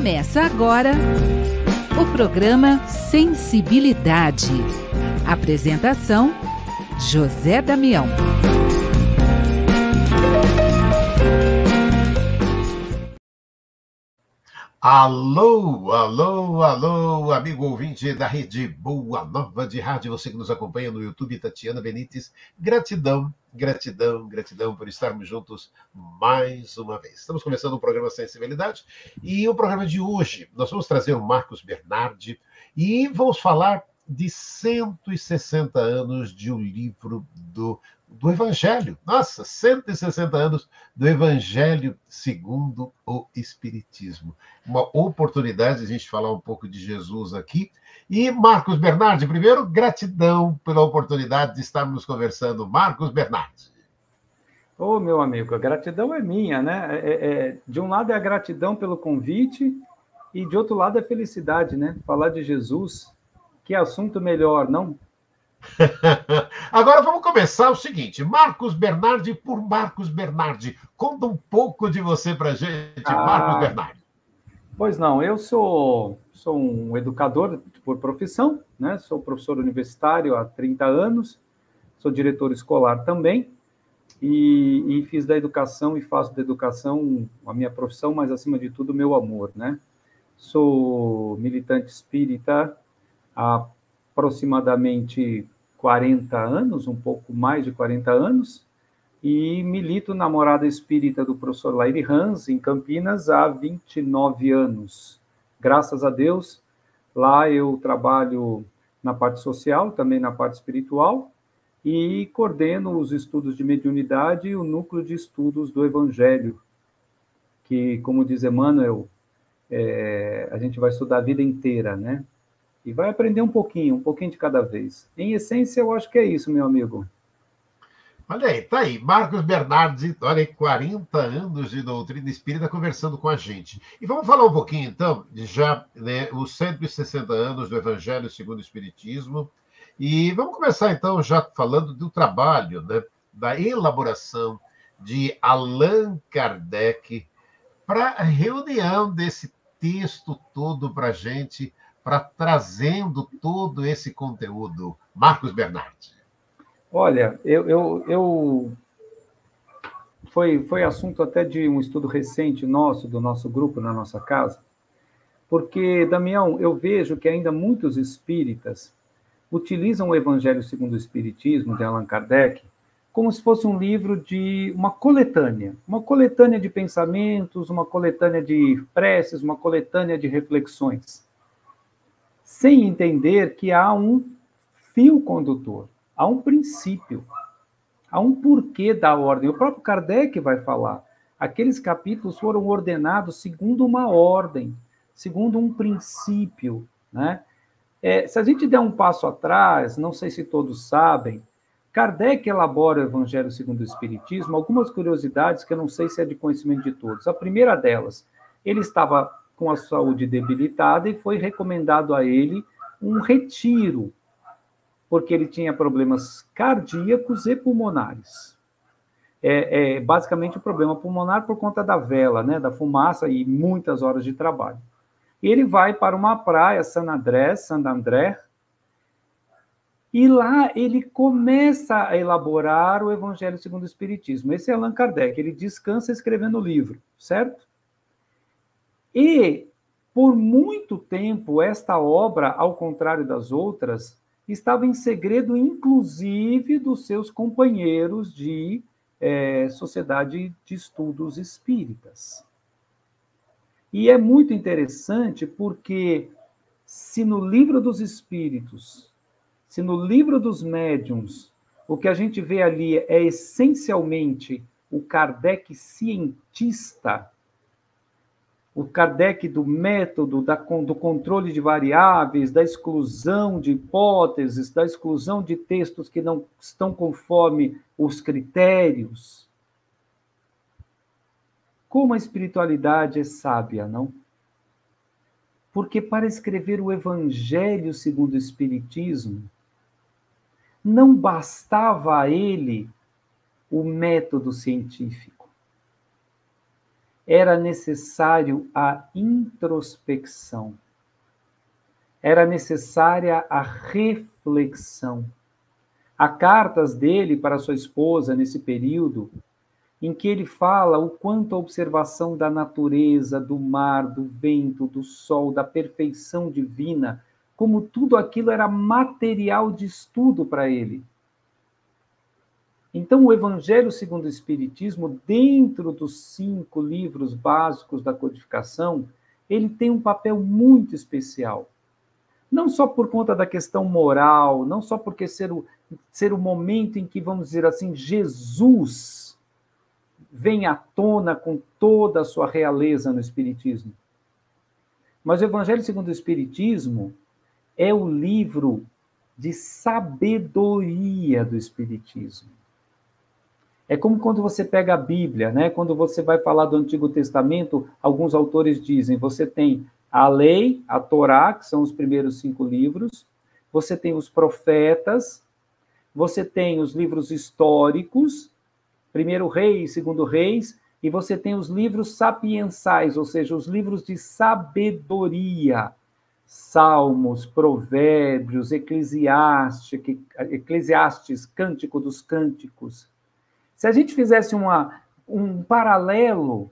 Começa agora o programa Sensibilidade. Apresentação: José Damião. Alô, alô, alô, amigo ouvinte da Rede Boa Nova de Rádio, você que nos acompanha no YouTube, Tatiana Benites, gratidão, gratidão, gratidão por estarmos juntos mais uma vez. Estamos começando o programa Sensibilidade e o programa de hoje nós vamos trazer o Marcos Bernardi e vamos falar de 160 anos de um livro do Evangelho. Nossa, 160 anos do Evangelho segundo o Espiritismo. Uma oportunidade de a gente falar um pouco de Jesus aqui. E Marcos Bernardi, primeiro, gratidão pela oportunidade de estarmos conversando. Marcos Bernardi. Ô, meu amigo, a gratidão é minha, né? De um lado é a gratidão pelo convite e de outro lado é a felicidade, né? Falar de Jesus, que assunto melhor, não? Agora vamos começar o seguinte, Marcos Bernardi por Marcos Bernardi. Conta um pouco de você pra gente, Marcos Bernardi. Pois não, eu sou um educador por profissão, né? Sou professor universitário há 30 anos, sou diretor escolar também, e fiz da educação e faço da educação a minha profissão, mas acima de tudo o meu amor, né? Sou militante espírita há aproximadamente 40 anos, um pouco mais de 40 anos, e milito na Morada Espírita do professor Laire Hans, em Campinas, há 29 anos. Graças a Deus, lá eu trabalho na parte social, também na parte espiritual, e coordeno os estudos de mediunidade e o núcleo de estudos do Evangelho, que, como diz Emmanuel, a gente vai estudar a vida inteira, né? E vai aprender um pouquinho de cada vez. Em essência, eu acho que é isso, meu amigo. Olha aí, tá aí, Marcos Bernardi, olha aí, 40 anos de doutrina espírita conversando com a gente. E vamos falar um pouquinho, então, de já, né, os 160 anos do Evangelho segundo o Espiritismo. E vamos começar, então, já falando do trabalho, né, da elaboração de Allan Kardec para a reunião desse texto todo para a gente, para trazendo todo esse conteúdo. Marcos Bernardi. Olha, foi assunto até de um estudo recente nosso, do nosso grupo, na nossa casa, porque, Damião, eu vejo que ainda muitos espíritas utilizam o Evangelho segundo o Espiritismo, de Allan Kardec, como se fosse um livro de uma coletânea de pensamentos, uma coletânea de preces, uma coletânea de reflexões, sem entender que há um fio condutor, há um princípio, há um porquê da ordem. O próprio Kardec vai falar. Aqueles capítulos foram ordenados segundo uma ordem, segundo um princípio, né? Se a gente der um passo atrás, não sei se todos sabem, Kardec elabora o Evangelho segundo o Espiritismo, algumas curiosidades que eu não sei se é de conhecimento de todos. A primeira delas, ele estava com a saúde debilitada e foi recomendado a ele um retiro, porque ele tinha problemas cardíacos e pulmonares. Basicamente o problema pulmonar por conta da vela, né, da fumaça e muitas horas de trabalho. Ele vai para uma praia, Sant André, e lá ele começa a elaborar o Evangelho segundo o Espiritismo. Esse é Allan Kardec, ele descansa escrevendo o livro, certo? E, por muito tempo, esta obra, ao contrário das outras, estava em segredo, inclusive, dos seus companheiros de Sociedade de Estudos Espíritas. E é muito interessante porque, se no Livro dos Espíritos, se no Livro dos Médiuns, o que a gente vê ali é essencialmente o Kardec cientista, o Kardec do método, do controle de variáveis, da exclusão de hipóteses, da exclusão de textos que não estão conforme os critérios. Como a espiritualidade é sábia, não? Porque para escrever o Evangelho segundo o Espiritismo, não bastava a ele o método científico. era necessário a introspecção. Era necessária a reflexão. Há cartas dele para sua esposa nesse período, em que ele fala o quanto a observação da natureza, do mar, do vento, do sol, da perfeição divina, como tudo aquilo era material de estudo para ele. Então, o Evangelho segundo o Espiritismo, dentro dos 5 livros básicos da codificação, ele tem um papel muito especial. Não só por conta da questão moral, não só porque ser o momento em que, vamos dizer assim, Jesus vem à tona com toda a sua realeza no Espiritismo. Mas o Evangelho segundo o Espiritismo é o livro de sabedoria do Espiritismo. É como quando você pega a Bíblia, né? Quando você vai falar do Antigo Testamento, alguns autores dizem, você tem a lei, a Torá, que são os primeiros 5 livros, você tem os profetas, você tem os livros históricos, Primeiro Reis, Segundo Reis, e você tem os livros sapiensais, ou seja, os livros de sabedoria, Salmos, Provérbios, Eclesiastes, Cântico dos Cânticos. Se a gente fizesse um paralelo,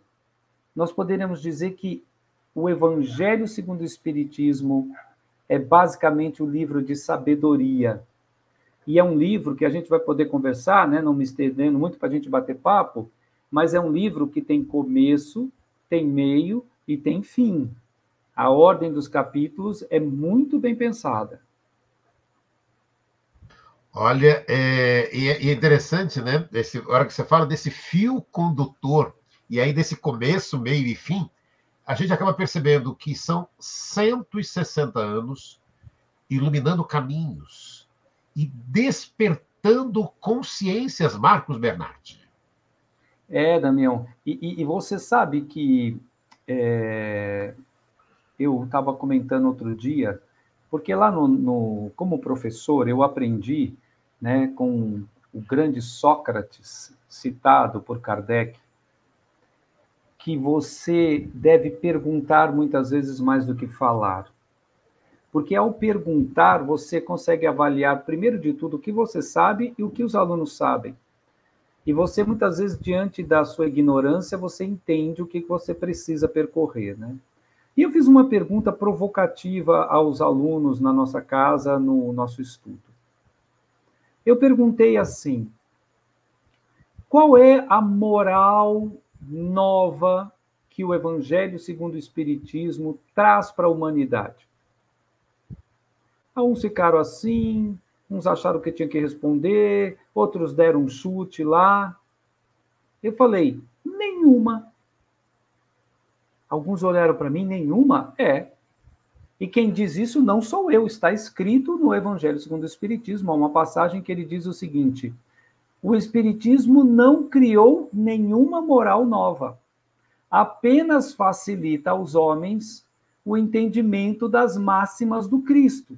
nós poderíamos dizer que o Evangelho segundo o Espiritismo é basicamente o livro de sabedoria. E é um livro que a gente vai poder conversar, né? Não me estendendo muito para a gente bater papo, mas é um livro que tem começo, tem meio e tem fim. A ordem dos capítulos é muito bem pensada. Olha, é interessante, né? A hora que você fala desse fio condutor, e aí desse começo, meio e fim, a gente acaba percebendo que são 160 anos iluminando caminhos e despertando consciências, Marcos Bernardi. Damião, e você sabe que eu estava comentando outro dia, porque lá como professor eu aprendi, né, com o grande Sócrates, citado por Kardec, que você deve perguntar muitas vezes mais do que falar. Porque ao perguntar, você consegue avaliar, primeiro de tudo, o que você sabe e o que os alunos sabem. E você, muitas vezes, diante da sua ignorância, você entende o que você precisa percorrer, né? E eu fiz uma pergunta provocativa aos alunos na nossa casa, no nosso estudo. Eu perguntei assim, qual é a moral nova que o Evangelho segundo o Espiritismo traz para a humanidade? Uns ficaram assim, uns acharam que tinha que responder, outros deram um chute lá. Eu falei, nenhuma. Alguns olharam para mim, nenhuma? E quem diz isso não sou eu, está escrito no Evangelho segundo o Espiritismo, há uma passagem que ele diz o seguinte, o Espiritismo não criou nenhuma moral nova, apenas facilita aos homens o entendimento das máximas do Cristo.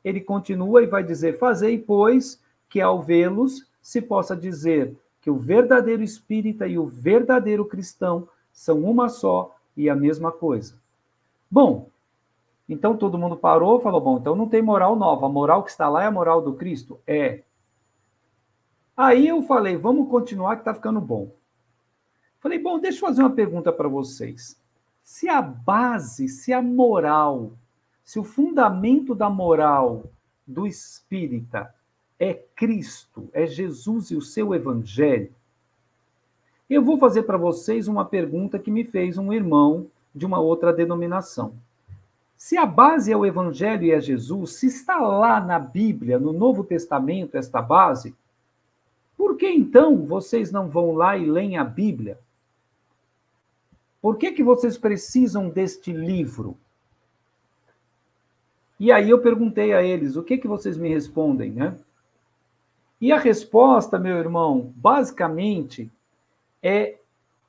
Ele continua e vai dizer, fazei, pois, que ao vê-los se possa dizer que o verdadeiro espírita e o verdadeiro cristão são uma só e a mesma coisa. Bom, então todo mundo parou e falou, bom, então não tem moral nova, a moral que está lá é a moral do Cristo? Aí eu falei, vamos continuar que está ficando bom. Falei, bom, deixa eu fazer uma pergunta para vocês. Se a base, se a moral, se o fundamento da moral do espírita é Cristo, é Jesus e o seu evangelho, eu vou fazer para vocês uma pergunta que me fez um irmão de uma outra denominação. Se a base é o evangelho e é Jesus, se está lá na Bíblia, no Novo Testamento, esta base, por que então vocês não vão lá e leem a Bíblia? Por que vocês precisam deste livro? E aí eu perguntei a eles, o que vocês me respondem, né? E a resposta, meu irmão, basicamente é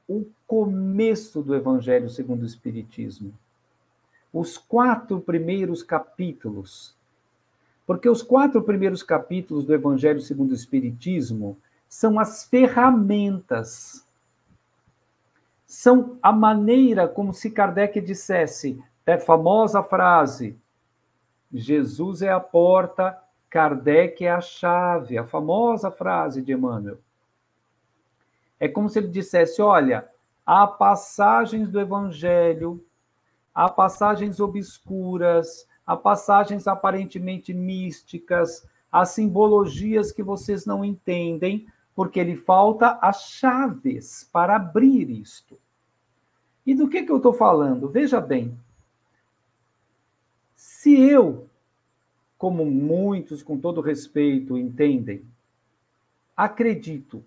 o começo do Evangelho segundo o Espiritismo. Os 4 primeiros capítulos. Porque os 4 primeiros capítulos do Evangelho segundo o Espiritismo são as ferramentas são a maneira como se Kardec dissesse, é famosa frase, Jesus é a porta, Kardec é a chave, a famosa frase de Emmanuel. É como se ele dissesse, olha, há passagens do Evangelho, há passagens obscuras, há passagens aparentemente místicas, há simbologias que vocês não entendem, porque lhe falta as chaves para abrir isto. E do que eu estou falando? Veja bem, se eu, como muitos, com todo respeito, entendem, acredito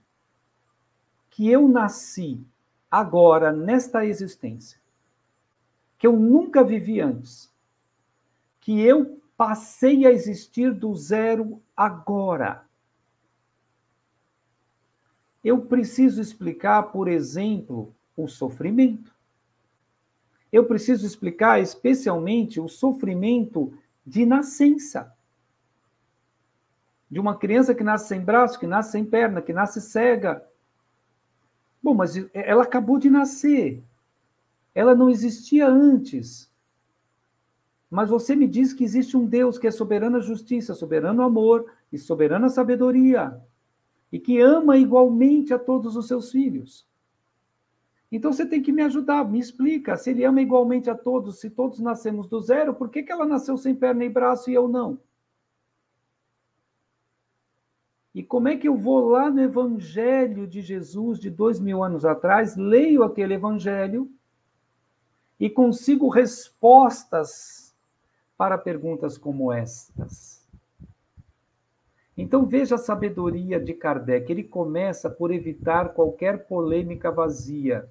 que eu nasci agora, nesta existência, que eu nunca vivi antes, que eu passei a existir do zero agora. Eu preciso explicar, por exemplo, o sofrimento. Eu preciso explicar especialmente o sofrimento de nascença. De uma criança que nasce sem braço, que nasce sem perna, que nasce cega. Bom, mas ela acabou de nascer. Ela não existia antes. Mas você me diz que existe um Deus que é soberana justiça, soberano amor e soberana sabedoria. E que ama igualmente a todos os seus filhos. Então você tem que me ajudar, me explica. Se ele ama igualmente a todos, se todos nascemos do zero, por que ela nasceu sem perna e braço e eu não? E como é que eu vou lá no Evangelho de Jesus de 2000 anos atrás, leio aquele Evangelho e consigo respostas para perguntas como estas? Então veja a sabedoria de Kardec. Ele começa por evitar qualquer polêmica vazia.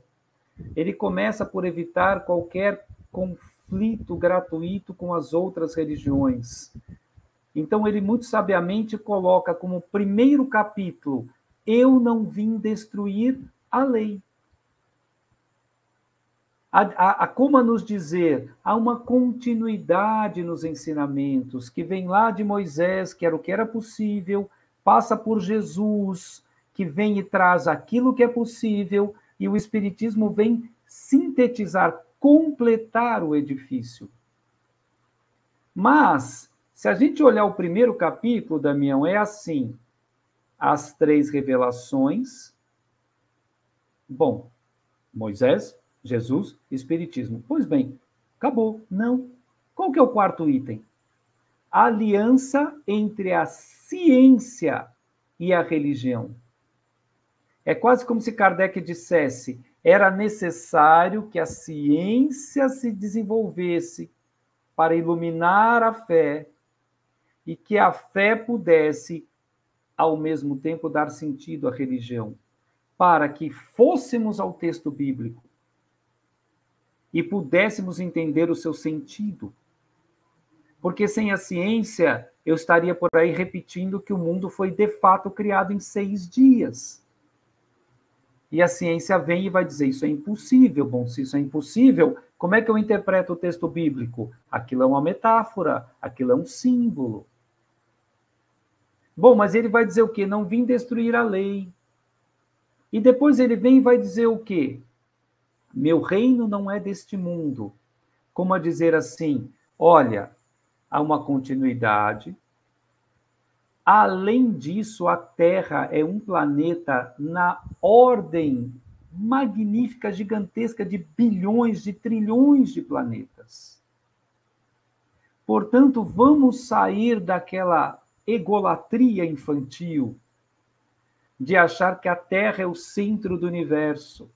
Ele começa por evitar qualquer conflito gratuito com as outras religiões. Então, ele muito sabiamente coloca como primeiro capítulo, eu não vim destruir a lei. Como a nos dizer, há uma continuidade nos ensinamentos, que vem lá de Moisés, que era o que era possível, passa por Jesus, que vem e traz aquilo que é possível, e o Espiritismo vem sintetizar, completar o edifício. Mas, se a gente olhar o primeiro capítulo, Damião, é assim, as 3 revelações, bom, Moisés, Jesus, Espiritismo. Pois bem, acabou. Não. Qual que é o 4º item? A aliança entre a ciência e a religião. É quase como se Kardec dissesse, era necessário que a ciência se desenvolvesse para iluminar a fé e que a fé pudesse, ao mesmo tempo, dar sentido à religião, para que fôssemos ao texto bíblico e pudéssemos entender o seu sentido. Porque sem a ciência, eu estaria por aí repetindo que o mundo foi de fato criado em 6 dias. E a ciência vem e vai dizer, isso é impossível. Bom, se isso é impossível, como é que eu interpreto o texto bíblico? Aquilo é uma metáfora, aquilo é um símbolo. Bom, mas ele vai dizer o quê? Não vim destruir a lei. E depois ele vem e vai dizer o quê? Meu reino não é deste mundo. Como a dizer assim, olha, há uma continuidade. Além disso, a Terra é um planeta na ordem magnífica, gigantesca de bilhões, de trilhões de planetas. Portanto, vamos sair daquela egolatria infantil de achar que a Terra é o centro do universo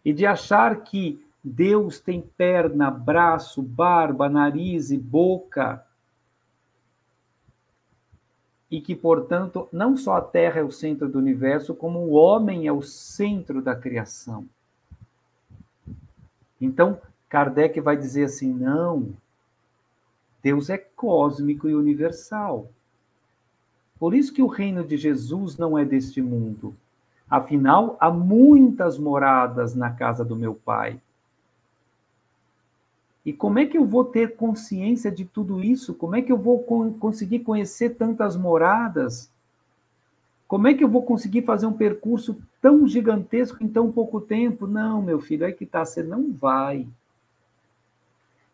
e de achar que Deus tem perna, braço, barba, nariz e boca e que, portanto, não só a Terra é o centro do universo, como o homem é o centro da criação. Então, Kardec vai dizer assim, não, Deus é cósmico e universal. Por isso que o reino de Jesus não é deste mundo. Afinal, há muitas moradas na casa do meu Pai. E como é que eu vou ter consciência de tudo isso? Como é que eu vou conseguir conhecer tantas moradas Como é que eu vou conseguir fazer um percurso tão gigantesco em tão pouco tempo? Não, meu filho, aí que tá, você não vai.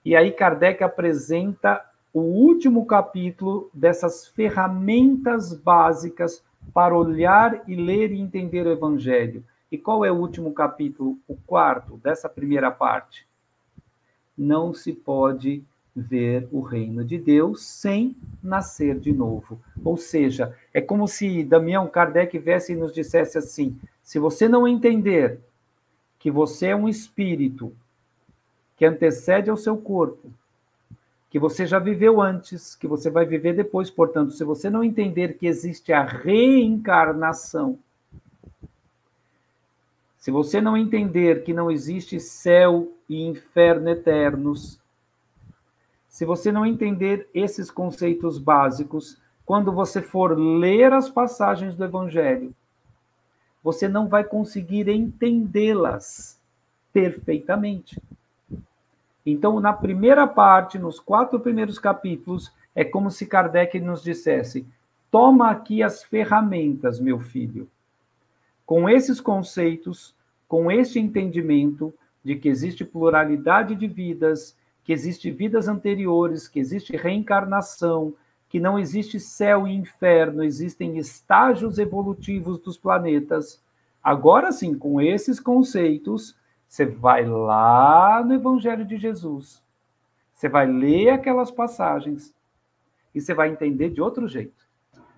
E aí Kardec apresenta o último capítulo dessas ferramentas básicas para olhar e ler e entender o Evangelho. E qual é o último capítulo? O quarto dessa primeira parte. Não se pode ver o reino de Deus sem nascer de novo. Ou seja, é como se Damião Kardec viesse e nos dissesse assim: se você não entender que você é um espírito que antecede ao seu corpo, que você já viveu antes, que você vai viver depois, portanto, se você não entender que existe a reencarnação, se você não entender que não existe céu e inferno eternos, se você não entender esses conceitos básicos, quando você for ler as passagens do Evangelho, você não vai conseguir entendê-las perfeitamente. Então, na primeira parte, nos 4 primeiros capítulos, é como se Kardec nos dissesse: toma aqui as ferramentas, meu filho. Com esses conceitos, com este entendimento de que existe pluralidade de vidas, que existe vidas anteriores, que existe reencarnação, que não existe céu e inferno, existem estágios evolutivos dos planetas. Agora sim, com esses conceitos, você vai lá no Evangelho de Jesus, você vai ler aquelas passagens e você vai entender de outro jeito.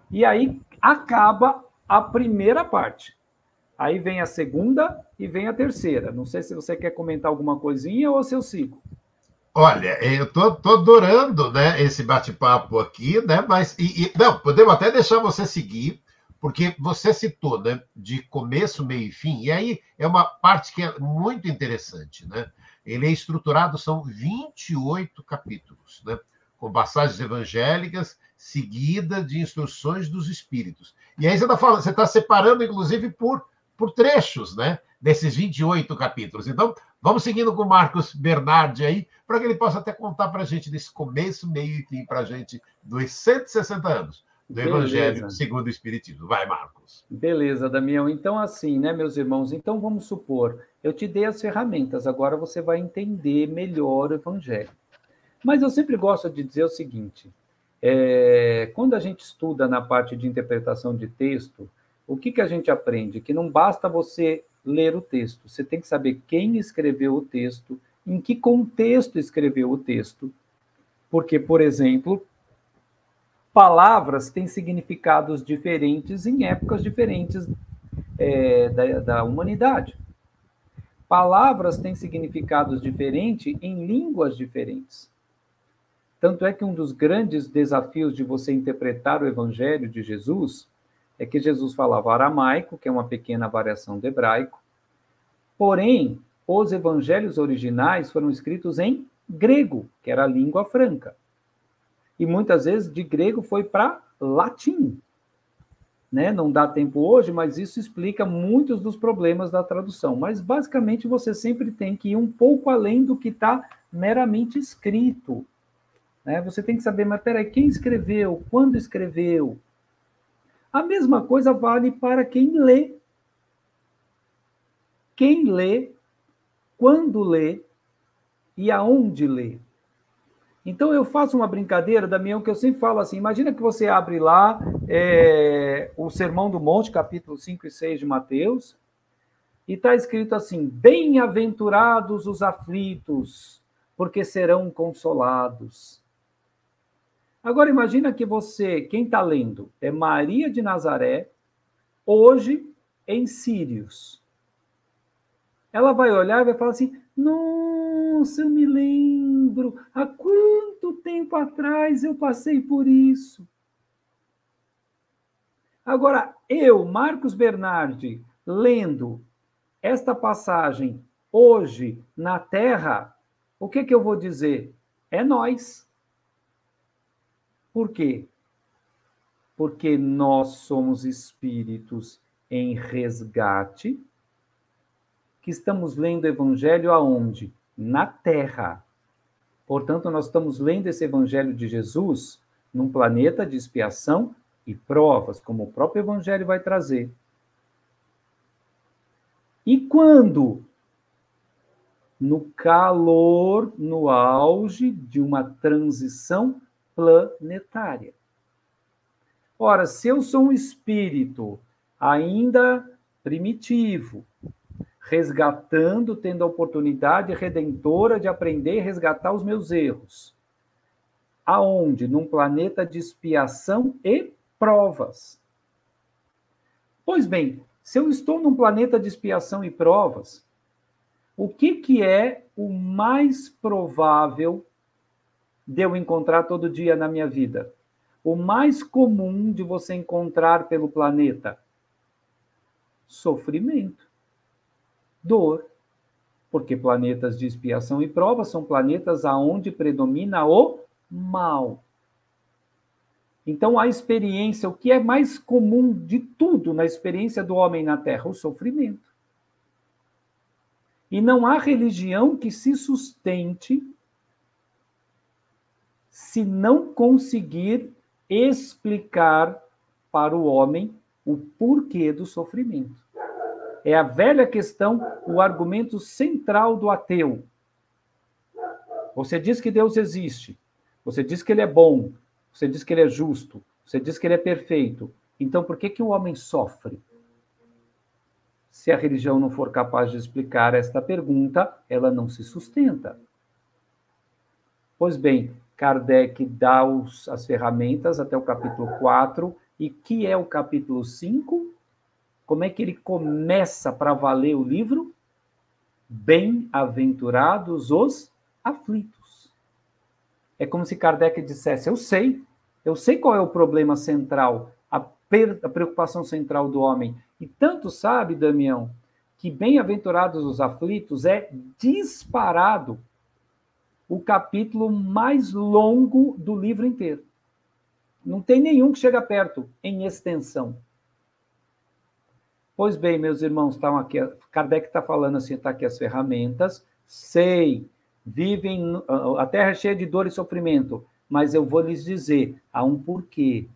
E aí acaba a primeira parte. Aí vem a segunda e vem a terceira. Não sei se você quer comentar alguma coisinha ou se eu sigo. Olha, eu tô adorando, né, esse bate-papo aqui, né? Mas não, podemos até deixar você seguir, porque você citou, né, de começo, meio e fim, e aí é uma parte que é muito interessante, né? Ele é estruturado, são 28 capítulos, né? Com passagens evangélicas seguidas de instruções dos espíritos. E aí você está separando, inclusive, por trechos, né? Desses 28 capítulos. Então, vamos seguindo com o Marcos Bernardi aí, para que ele possa até contar para a gente desse começo, meio e fim para a gente dos 160 anos do Evangelho segundo o Espiritismo. Vai, Marcos. Beleza, Damião. Então, assim, né, meus irmãos? Então, vamos supor, eu te dei as ferramentas, agora você vai entender melhor o Evangelho. Mas eu sempre gosto de dizer o seguinte, quando a gente estuda na parte de interpretação de texto, o que a gente aprende? Que não basta você ler o texto, você tem que saber quem escreveu o texto, em que contexto escreveu o texto. Porque, por exemplo, palavras têm significados diferentes em épocas diferentes da humanidade. Palavras têm significados diferentes em línguas diferentes. Tanto é que um dos grandes desafios de você interpretar o Evangelho de Jesus é que Jesus falava aramaico, que é uma pequena variação do hebraico, porém, os evangelhos originais foram escritos em grego, que era a língua franca. E muitas vezes de grego foi para latim. Né? Não dá tempo hoje, mas isso explica muitos dos problemas da tradução. Mas, basicamente, você sempre tem que ir um pouco além do que está meramente escrito. Né? Você tem que saber, mas peraí, quem escreveu? Quando escreveu? A mesma coisa vale para quem lê. Quem lê, quando lê e aonde lê. Então, eu faço uma brincadeira, Damião, que eu sempre falo assim, imagina que você abre lá o Sermão do Monte, capítulo 5 e 6 de Mateus, e está escrito assim, bem-aventurados os aflitos, porque serão consolados. Agora, imagina que você, quem está lendo, é Maria de Nazaré, hoje em Sírios. Ela vai olhar e vai falar assim, nossa, eu me lembro, há quanto tempo atrás eu passei por isso. Agora, eu, Marcos Bernardi, lendo esta passagem hoje na Terra, o que eu vou dizer? É nós. Por quê? Porque nós somos espíritos em resgate, que estamos lendo o Evangelho aonde? Na Terra. Portanto, nós estamos lendo esse Evangelho de Jesus num planeta de expiação e provas, como o próprio Evangelho vai trazer. E quando? No calor, no auge de uma transição planetária. Ora, se eu sou um espírito ainda primitivo, resgatando, tendo a oportunidade redentora de aprender e resgatar os meus erros, aonde? Num planeta de expiação e provas. Pois bem, se eu estou num planeta de expiação e provas, o que é o mais provável de eu encontrar todo dia na minha vida? O mais comum de você encontrar pelo planeta? Sofrimento, dor. Porque planetas de expiação e provas são planetas aonde predomina o mal. Então, a experiência, o que é mais comum de tudo na experiência do homem na Terra? O sofrimento. E não há religião que se sustente se não conseguir explicar para o homem o porquê do sofrimento. É a velha questão, o argumento central do ateu. Você diz que Deus existe, você diz que ele é bom, você diz que ele é justo, você diz que ele é perfeito. Então, por que o homem sofre? Se a religião não for capaz de explicar esta pergunta, ela não se sustenta. Pois bem, Kardec dá as ferramentas até o capítulo 4, e que é o capítulo 5? Como é que ele começa para valer o livro? Bem-aventurados os aflitos. É como se Kardec dissesse, eu sei qual é o problema central, a preocupação central do homem. E tanto sabe, Damião, que bem-aventurados os aflitos é disparado o capítulo mais longo do livro inteiro. Não tem nenhum que chega perto em extensão. Pois bem, meus irmãos, estão aqui, Kardec está falando assim, está aqui as ferramentas, vivem, a Terra é cheia de dor e sofrimento, mas eu vou lhes dizer, há um porquê.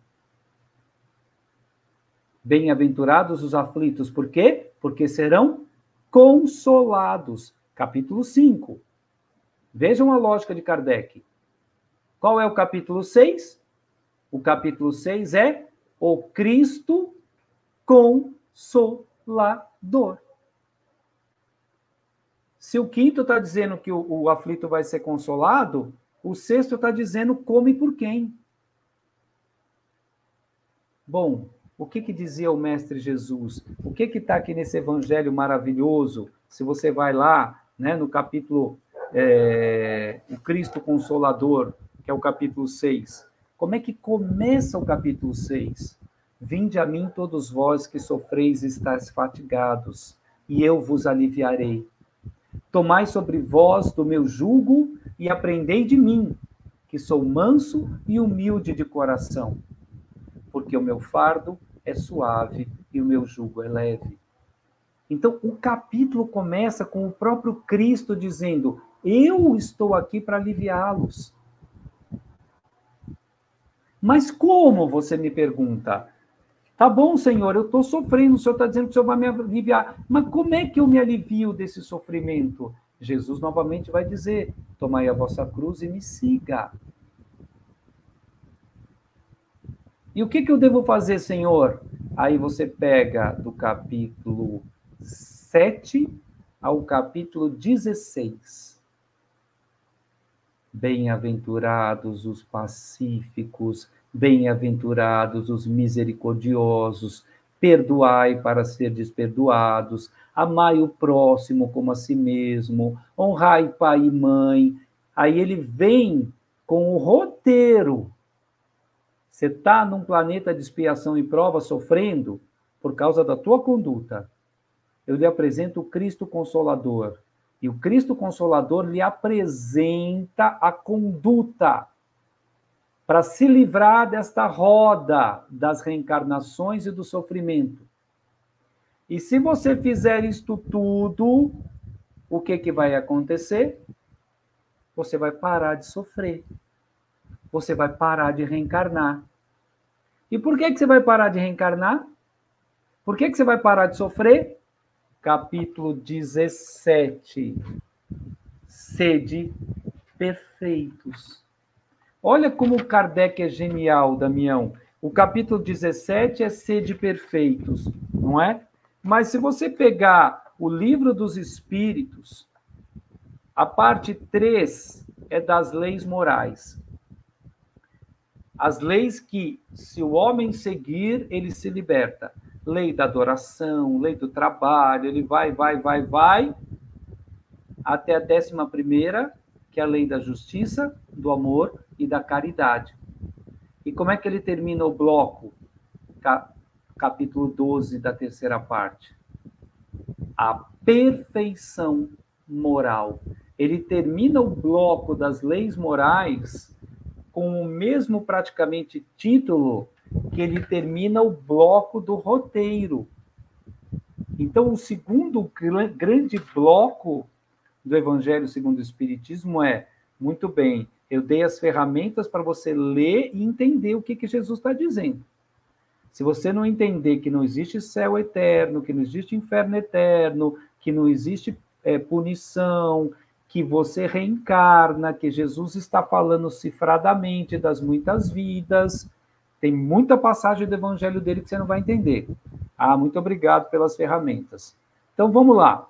Bem-aventurados os aflitos, por quê? Porque serão consolados. Capítulo 5. Vejam a lógica de Kardec. Qual é o capítulo 6? O capítulo 6 é o Cristo Consolador. Se o quinto está dizendo que o aflito vai ser consolado, o sexto está dizendo como e por quem. Bom, o que dizia o Mestre Jesus? O que está aqui nesse evangelho maravilhoso? Se você vai lá, né, no capítulo o Cristo Consolador, que é o capítulo 6. Como é que começa o capítulo 6? Vinde a mim todos vós que sofreis e estáis fatigados, e eu vos aliviarei. Tomai sobre vós do meu jugo e aprendei de mim, que sou manso e humilde de coração, porque o meu fardo é suave e o meu jugo é leve. Então, o capítulo começa com o próprio Cristo dizendo, eu estou aqui para aliviá-los. Mas como, você me pergunta? Tá bom, Senhor, eu estou sofrendo, o Senhor está dizendo que o Senhor vai me aliviar. Mas como é que eu me alivio desse sofrimento? Jesus novamente vai dizer, tomai a vossa cruz e me siga. E o que eu devo fazer, Senhor? Aí você pega do capítulo 7 ao capítulo 16. Bem-aventurados os pacíficos, bem-aventurados os misericordiosos, perdoai para serdes perdoados, amai o próximo como a si mesmo, honrai pai e mãe. Aí ele vem com o roteiro. Você está num planeta de expiação e prova, sofrendo por causa da tua conduta. Eu lhe apresento o Cristo Consolador. E o Cristo Consolador lhe apresenta a conduta para se livrar desta roda das reencarnações e do sofrimento. E se você fizer isto tudo, o que vai acontecer? Você vai parar de sofrer. Você vai parar de reencarnar. E por que você vai parar de reencarnar? Por que você vai parar de sofrer? Capítulo 17. Sede perfeitos. Olha como Kardec é genial, Damião. O capítulo 17 é sede perfeitos, não é? Mas se você pegar o Livro dos Espíritos, a parte 3 é das leis morais. As leis que, se o homem seguir, ele se liberta. Lei da adoração, lei do trabalho, ele vai, até a 11ª, que é a lei da justiça, do amor e da caridade. E como é que ele termina o bloco? Capítulo 12 da 3ª parte. A perfeição moral. Ele termina o bloco das leis morais com o mesmo praticamente título que ele termina o bloco do roteiro. Então, o segundo grande bloco do Evangelho segundo o Espiritismo é, muito bem, eu dei as ferramentas para você ler e entender o que Jesus está dizendo. Se você não entender que não existe céu eterno, que não existe inferno eterno, que não existe punição, que você reencarna, que Jesus está falando cifradamente das muitas vidas, tem muita passagem do evangelho dele que você não vai entender. Ah, muito obrigado pelas ferramentas. Então, vamos lá.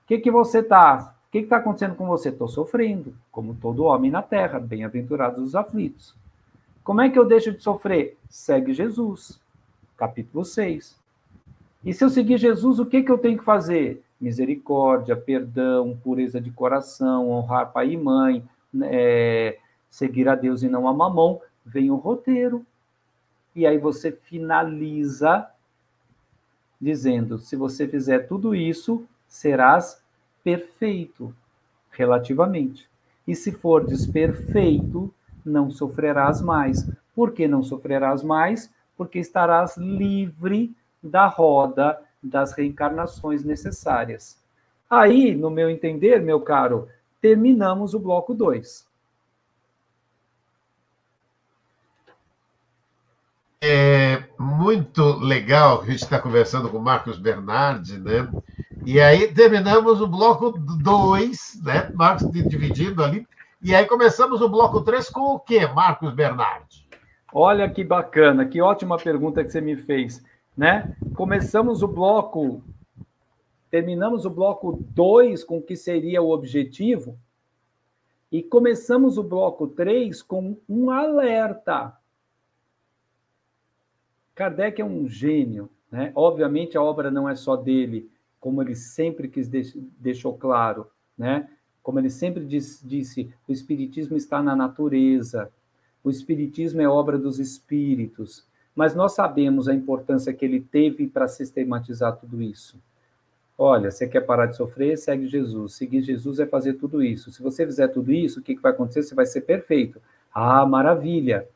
O que você está... O que está acontecendo com você? Estou sofrendo, como todo homem na terra, bem-aventurados os aflitos. Como é que eu deixo de sofrer? Segue Jesus, capítulo 6. E se eu seguir Jesus, o que eu tenho que fazer? Misericórdia, perdão, pureza de coração, honrar pai e mãe, seguir a Deus e não a mamão. Vem o roteiro. E aí você finaliza dizendo, se você fizer tudo isso, serás perfeito, relativamente. E se for desperfeito, não sofrerás mais. Por que não sofrerás mais? Porque estarás livre da roda das reencarnações necessárias. Aí, no meu entender, meu caro, terminamos o bloco 2. É muito legal que a gente está conversando com o Marcos Bernardi, né? E aí terminamos o bloco 2, né? Marcos dividindo ali. E aí começamos o bloco 3 com o quê, Marcos Bernardi? Olha que bacana, que ótima pergunta que você me fez, né? Terminamos o bloco 2 com o que seria o objetivo e começamos o bloco 3 com um alerta. Kardec é um gênio, né? Obviamente a obra não é só dele, como ele sempre deixou claro, né? Como ele sempre disse, o Espiritismo está na natureza, o Espiritismo é obra dos espíritos, mas nós sabemos a importância que ele teve para sistematizar tudo isso. Olha, você quer parar de sofrer? Segue Jesus. Seguir Jesus é fazer tudo isso. Se você fizer tudo isso, o que vai acontecer? Você vai ser perfeito. Ah, maravilha!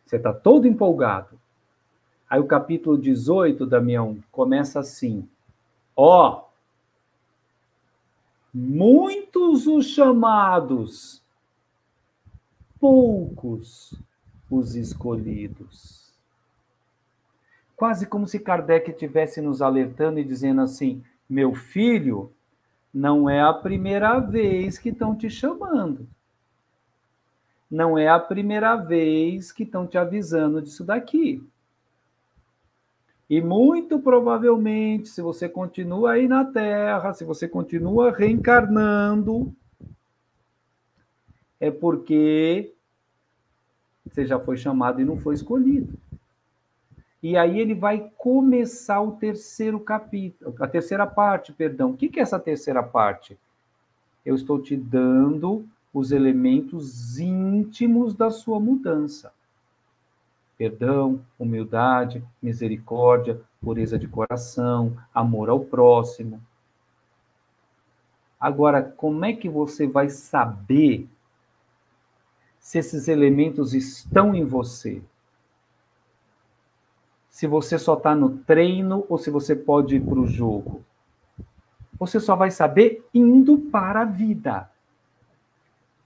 Você está todo empolgado. Aí o capítulo 18, Damião, começa assim. Muitos os chamados, poucos os escolhidos. Quase como se Kardec estivesse nos alertando e dizendo assim, meu filho, não é a primeira vez que estão te chamando. Não é a primeira vez que estão te avisando disso daqui. E muito provavelmente, se você continua aí na Terra, se você continua reencarnando, é porque você já foi chamado e não foi escolhido. E aí ele vai começar o terceiro capítulo, a terceira parte, perdão. O que é essa terceira parte? Eu estou te dando os elementos íntimos da sua mudança. Perdão, humildade, misericórdia, pureza de coração, amor ao próximo. Agora, como é que você vai saber se esses elementos estão em você? Se você só está no treino ou se você pode ir para o jogo? Você só vai saber indo para a vida.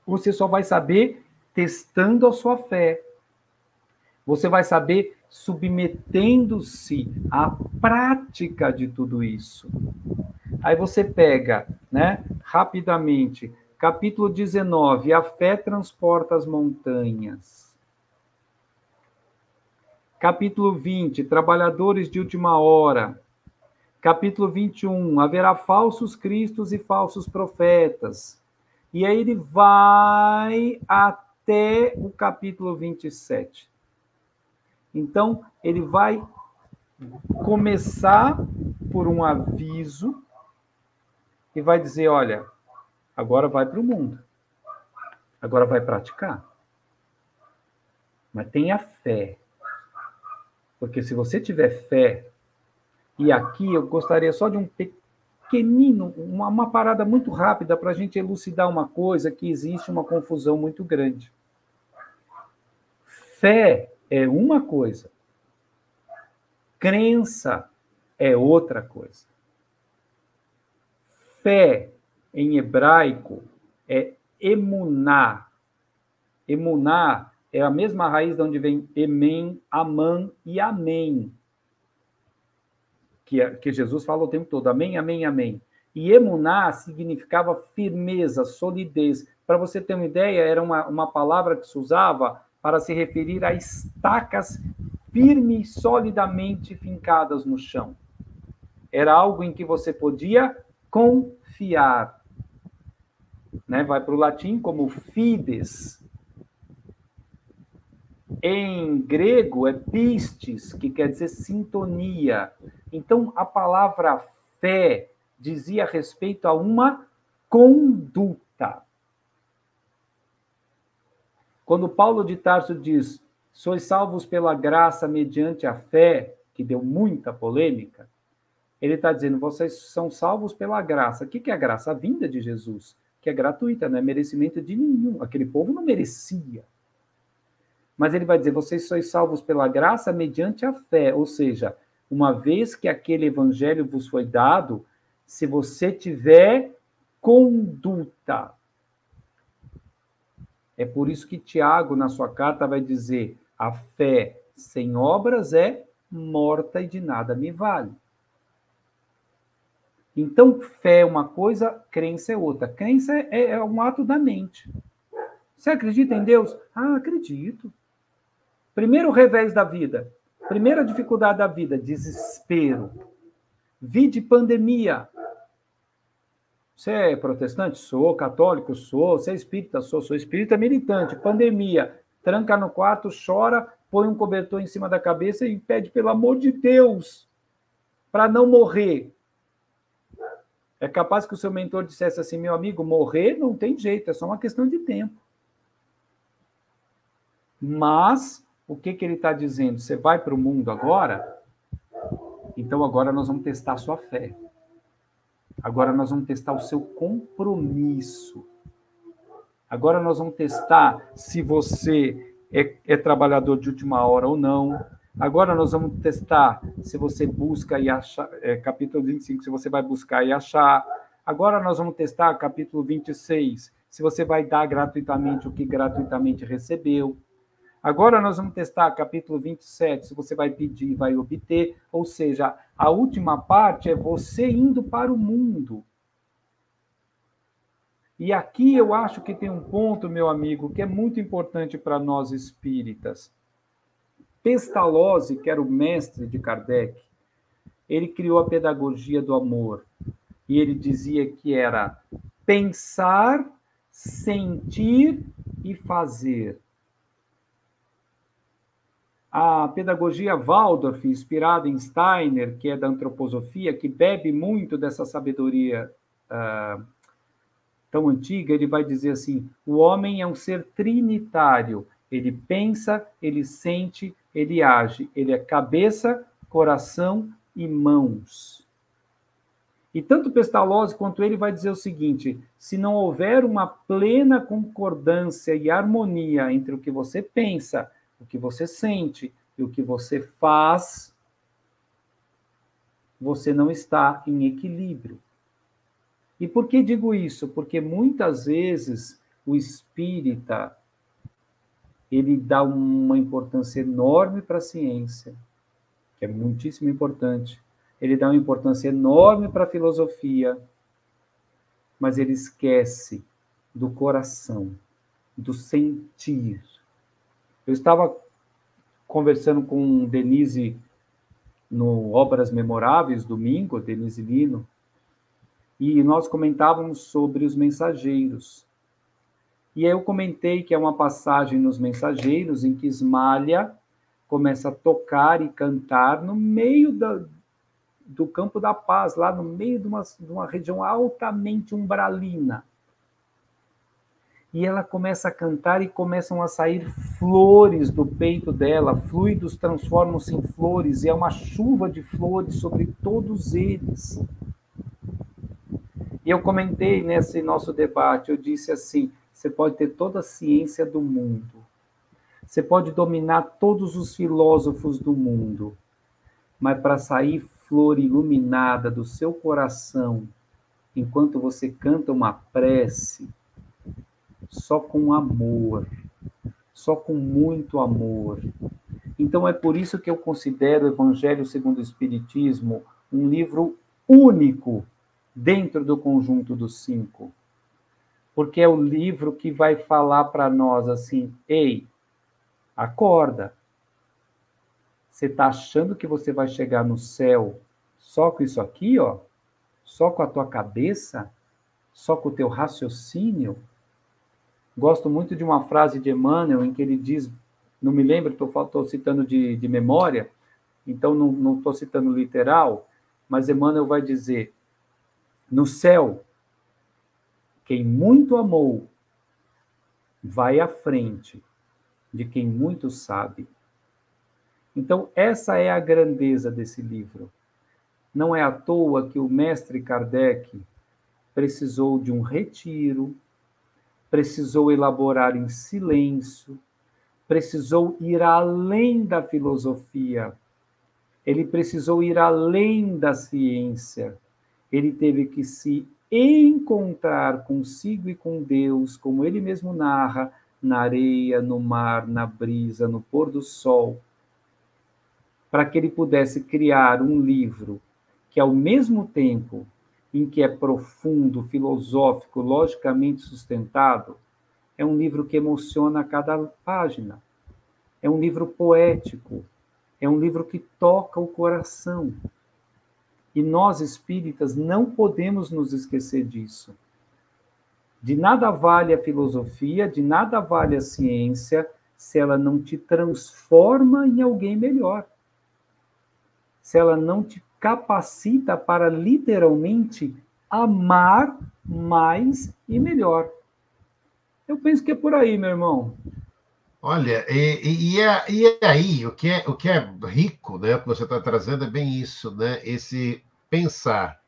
Você só vai saber testando a sua fé. Você vai saber submetendo-se à prática de tudo isso. Aí você pega, né, rapidamente, capítulo 19, a fé transporta as montanhas. Capítulo 20, trabalhadores de última hora. Capítulo 21, haverá falsos cristos e falsos profetas. E aí ele vai até o capítulo 27. Então, ele vai começar por um aviso e vai dizer, olha, agora vai para o mundo. Agora vai praticar. Mas tenha fé. Porque se você tiver fé, e aqui eu gostaria só de um pequenino, uma parada muito rápida para a gente elucidar uma coisa que existe uma confusão muito grande. Fé é uma coisa. Crença é outra coisa. Fé, em hebraico, é emuná. Emuná é a mesma raiz de onde vem emen, amã e amém. Que Jesus fala o tempo todo, amém, amém, amém. E emuná significava firmeza, solidez. Para você ter uma ideia, era uma palavra que se usava para se referir a estacas firmes e solidamente fincadas no chão. Era algo em que você podia confiar. Né? Vai para o latim como fides. Em grego é pistis, que quer dizer sintonia. Então, a palavra fé dizia respeito a uma conduta. Quando Paulo de Tarso diz, sois salvos pela graça mediante a fé, que deu muita polêmica, ele está dizendo, vocês são salvos pela graça. O que é a graça? A vinda de Jesus, que é gratuita, não é merecimento de nenhum. Aquele povo não merecia. Mas ele vai dizer, vocês sois salvos pela graça mediante a fé, ou seja, uma vez que aquele evangelho vos foi dado, se você tiver conduta. É por isso que Tiago, na sua carta, vai dizer, a fé sem obras é morta e de nada me vale. Então, fé é uma coisa, crença é outra. Crença é um ato da mente. Você acredita em Deus? Ah, acredito. Primeiro revés da vida, primeira dificuldade da vida, desespero. Vide pandemia. Você é protestante? Sou. Católico? Sou. Você é espírita? Sou espírita militante. Pandemia. Tranca no quarto, chora, põe um cobertor em cima da cabeça e pede, pelo amor de Deus, para não morrer. É capaz que o seu mentor dissesse assim, meu amigo, morrer não tem jeito, é só uma questão de tempo. Mas, o que ele está dizendo? Você vai para o mundo agora? Então agora nós vamos testar a sua fé. Agora nós vamos testar o seu compromisso. Agora nós vamos testar se você é trabalhador de última hora ou não. Agora nós vamos testar se você busca e achar, capítulo 25, se você vai buscar e achar. Agora nós vamos testar capítulo 26, se você vai dar gratuitamente o que gratuitamente recebeu. Agora nós vamos testar capítulo 27, se você vai pedir e vai obter. Ou seja, a última parte é você indo para o mundo. E aqui eu acho que tem um ponto, meu amigo, que é muito importante para nós espíritas. Pestalozzi, que era o mestre de Kardec, ele criou a pedagogia do amor. E ele dizia que era pensar, sentir e fazer. A pedagogia Waldorf, inspirada em Steiner, que é da antroposofia, que bebe muito dessa sabedoria tão antiga, ele vai dizer assim, o homem é um ser trinitário. Ele pensa, ele sente, ele age. Ele é cabeça, coração e mãos. E tanto Pestalozzi quanto ele vai dizer o seguinte, se não houver uma plena concordância e harmonia entre o que você pensa, o que você sente e o que você faz, você não está em equilíbrio. E por que digo isso? Porque muitas vezes o espírita, ele dá uma importância enorme para a ciência, que é muitíssimo importante. Ele dá uma importância enorme para a filosofia, mas ele esquece do coração, do sentir. Eu estava conversando com Denise no Obras Memoráveis, domingo, Denise Lino, e nós comentávamos sobre os mensageiros. E aí eu comentei que é uma passagem nos Mensageiros em que Ismália começa a tocar e cantar no meio do Campo da Paz, lá no meio de uma região altamente umbralina. E ela começa a cantar e começam a sair flores do peito dela, fluidos transformam-se em flores, e é uma chuva de flores sobre todos eles. E eu comentei nesse nosso debate, eu disse assim, você pode ter toda a ciência do mundo, você pode dominar todos os filósofos do mundo, mas para sair flor iluminada do seu coração, enquanto você canta uma prece, só com amor, só com muito amor. Então é por isso que eu considero o Evangelho segundo o Espiritismo um livro único dentro do conjunto dos 5. Porque é o livro que vai falar para nós assim, ei, acorda. Você está achando que você vai chegar no céu só com isso aqui, ó? Só com a tua cabeça? Só com o teu raciocínio? Gosto muito de uma frase de Emmanuel em que ele diz, não me lembro, estou citando de memória, então não estou citando literal, mas Emmanuel vai dizer, no céu, quem muito amou vai à frente de quem muito sabe. Então, essa é a grandeza desse livro. Não é à toa que o mestre Kardec precisou de um retiro, precisou elaborar em silêncio, precisou ir além da filosofia, ele precisou ir além da ciência, ele teve que se encontrar consigo e com Deus, como ele mesmo narra, na areia, no mar, na brisa, no pôr do sol, para que ele pudesse criar um livro que, ao mesmo tempo em que é profundo, filosófico, logicamente sustentado, é um livro que emociona a cada página. É um livro poético. É um livro que toca o coração. E nós, espíritas, não podemos nos esquecer disso. De nada vale a filosofia, de nada vale a ciência, se ela não te transforma em alguém melhor. Se ela não te capacita para literalmente amar mais e melhor. Eu penso que é por aí, meu irmão. Olha, e aí, o que é rico, né? O que você está trazendo é bem isso, né? Esse pensar,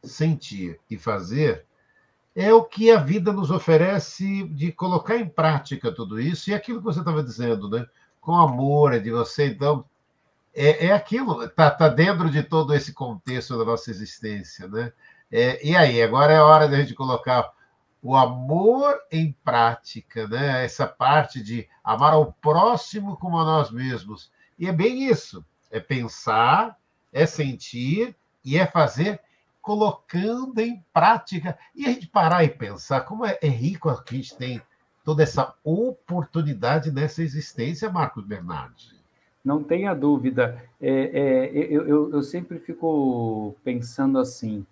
sentir e fazer é o que a vida nos oferece de colocar em prática tudo isso, e aquilo que você estava dizendo, né? Com amor, é de você, então, é aquilo, tá dentro de todo esse contexto da nossa existência, né? E aí, agora é a hora da gente colocar o amor em prática, né? Essa parte de amar ao próximo como a nós mesmos. E é bem isso, é pensar, é sentir e é fazer colocando em prática. E a gente parar e pensar como é rico que a gente tem toda essa oportunidade nessa existência, Marcos Bernardi. Não tenha dúvida. Eu sempre fico pensando assim,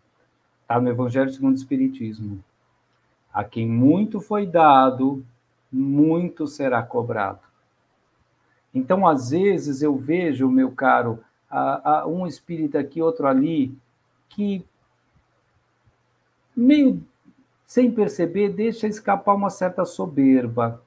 tá no Evangelho segundo o Espiritismo. A quem muito foi dado, muito será cobrado. Então, às vezes, eu vejo, meu caro, um espírito aqui, outro ali, que, meio sem perceber, deixa escapar uma certa soberba,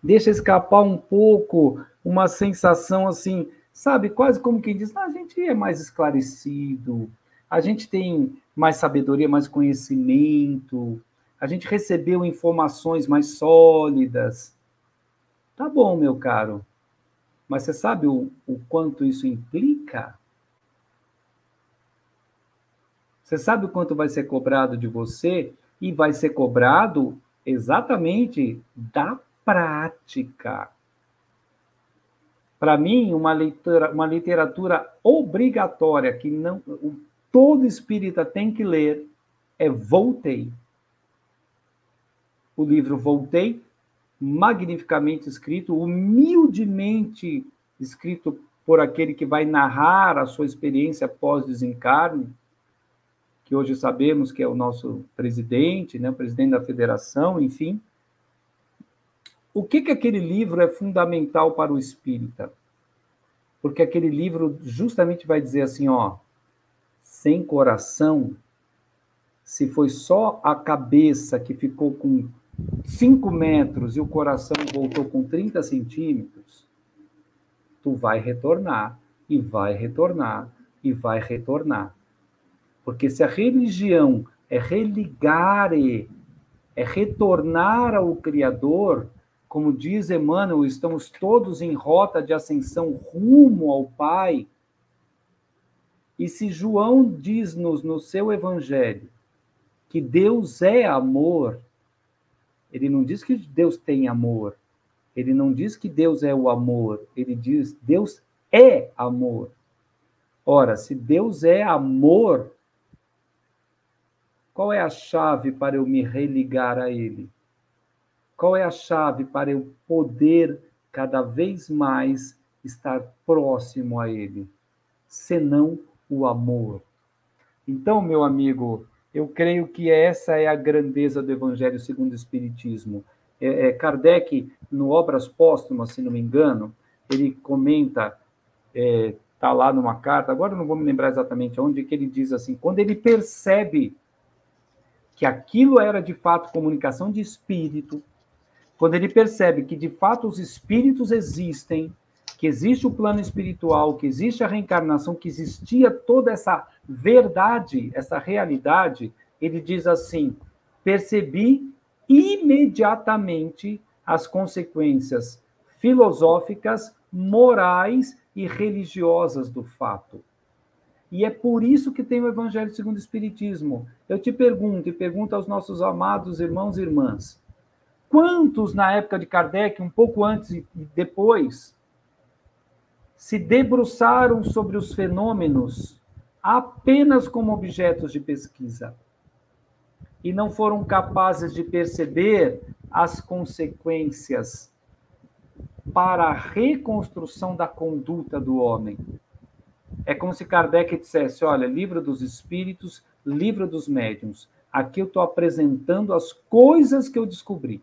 deixa escapar um pouco uma sensação assim, sabe, quase como quem diz, a gente é mais esclarecido, a gente tem mais sabedoria, mais conhecimento, a gente recebeu informações mais sólidas. Tá bom, meu caro, mas você sabe o quanto isso implica? Você sabe o quanto vai ser cobrado de você? E vai ser cobrado exatamente da prática. Para mim, uma literatura obrigatória que todo espírita tem que ler é Voltei. O livro Voltei, magnificamente escrito, humildemente escrito por aquele que vai narrar a sua experiência pós-desencarne, que hoje sabemos que é o nosso presidente, né, o presidente da federação, enfim. O que aquele livro é fundamental para o espírita? Porque aquele livro justamente vai dizer assim, ó, sem coração, se foi só a cabeça que ficou com 5 metros e o coração voltou com 30 centímetros, tu vai retornar, e vai retornar, e vai retornar. Porque se a religião é religare, é retornar ao Criador, como diz Emmanuel, estamos todos em rota de ascensão rumo ao Pai. E se João diz-nos no seu Evangelho que Deus é amor, ele não diz que Deus tem amor, ele não diz que Deus é o amor, ele diz Deus é amor. Ora, se Deus é amor, qual é a chave para eu me religar a Ele? Qual é a chave para eu poder cada vez mais estar próximo a Ele? Senão o amor. Então, meu amigo, eu creio que essa é a grandeza do Evangelho segundo o Espiritismo. Kardec, no Obras Póstumas, se não me engano, ele comenta, está lá numa carta, agora eu não vou me lembrar exatamente onde, que ele diz assim, quando ele percebe que aquilo era de fato comunicação de espírito, quando ele percebe que de fato os espíritos existem, que existe o plano espiritual, que existe a reencarnação, que existia toda essa verdade, essa realidade, ele diz assim, percebi imediatamente as consequências filosóficas, morais e religiosas do fato. E é por isso que tem o Evangelho segundo o Espiritismo. Eu te pergunto, e pergunto aos nossos amados irmãos e irmãs, quantos na época de Kardec, um pouco antes e depois, se debruçaram sobre os fenômenos apenas como objetos de pesquisa e não foram capazes de perceber as consequências para a reconstrução da conduta do homem? É como se Kardec dissesse, olha, livro dos espíritos, livro dos médiuns, aqui eu estou apresentando as coisas que eu descobri.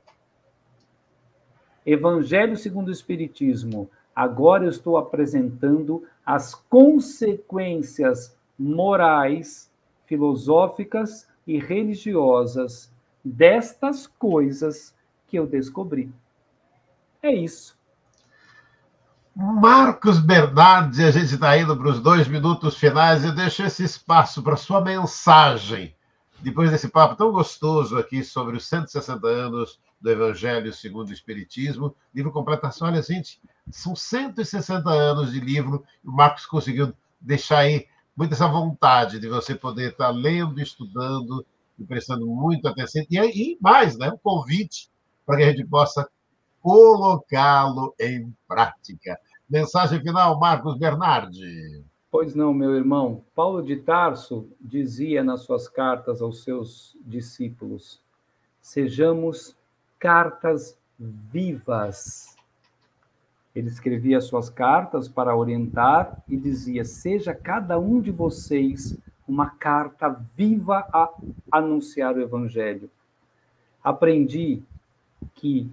Evangelho segundo o Espiritismo, agora eu estou apresentando as consequências morais, filosóficas e religiosas destas coisas que eu descobri. É isso. Marcos Bernardi, a gente está indo para os 2 minutos finais. Eu deixo esse espaço para sua mensagem, depois desse papo tão gostoso aqui sobre os 160 anos do Evangelho segundo o Espiritismo. O livro completa, olha, gente, são 160 anos de livro, e o Marcos conseguiu deixar aí muita essa vontade de você poder estar lendo, estudando e prestando muita atenção. E mais, né, um convite para que a gente possa colocá-lo em prática. Mensagem final, Marcos Bernardi. Pois não, meu irmão. Paulo de Tarso dizia nas suas cartas aos seus discípulos, sejamos cartas vivas. Ele escrevia suas cartas para orientar e dizia, seja cada um de vocês uma carta viva a anunciar o Evangelho. Aprendi que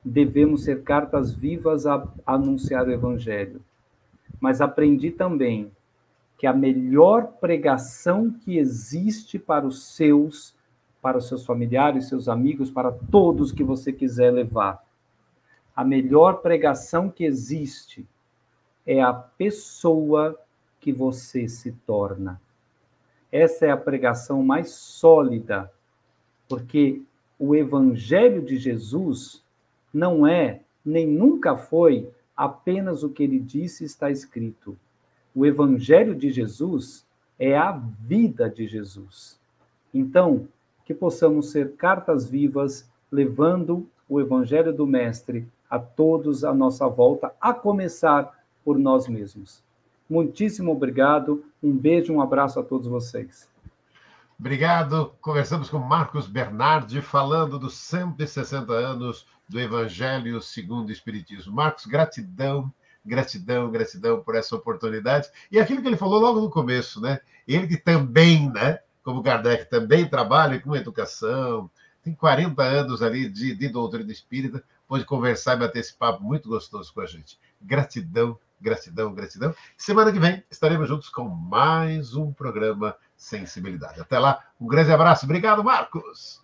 devemos ser cartas vivas a anunciar o Evangelho. Mas aprendi também que a melhor pregação que existe para os seus familiares, seus amigos, para todos que você quiser levar, a melhor pregação que existe é a pessoa que você se torna. Essa é a pregação mais sólida, porque o Evangelho de Jesus não é, nem nunca foi, apenas o que ele disse está escrito. O Evangelho de Jesus é a vida de Jesus. Então, que possamos ser cartas vivas, levando o Evangelho do Mestre a todos à nossa volta, a começar por nós mesmos. Muitíssimo obrigado, um beijo, um abraço a todos vocês. Obrigado. Conversamos com Marcos Bernardi, falando dos 160 anos do Evangelho segundo o Espiritismo. Marcos, gratidão, gratidão, gratidão por essa oportunidade. E aquilo que ele falou logo no começo, né? Ele que também, né, como Kardec, também trabalha com educação, tem 40 anos ali de doutrina espírita, pode conversar e bater esse papo muito gostoso com a gente. Gratidão, gratidão, gratidão. Semana que vem estaremos juntos com mais um programa Sensibilidade. Até lá, um grande abraço. Obrigado, Marcos.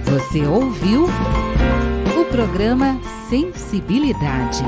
Você ouviu o programa Sensibilidade.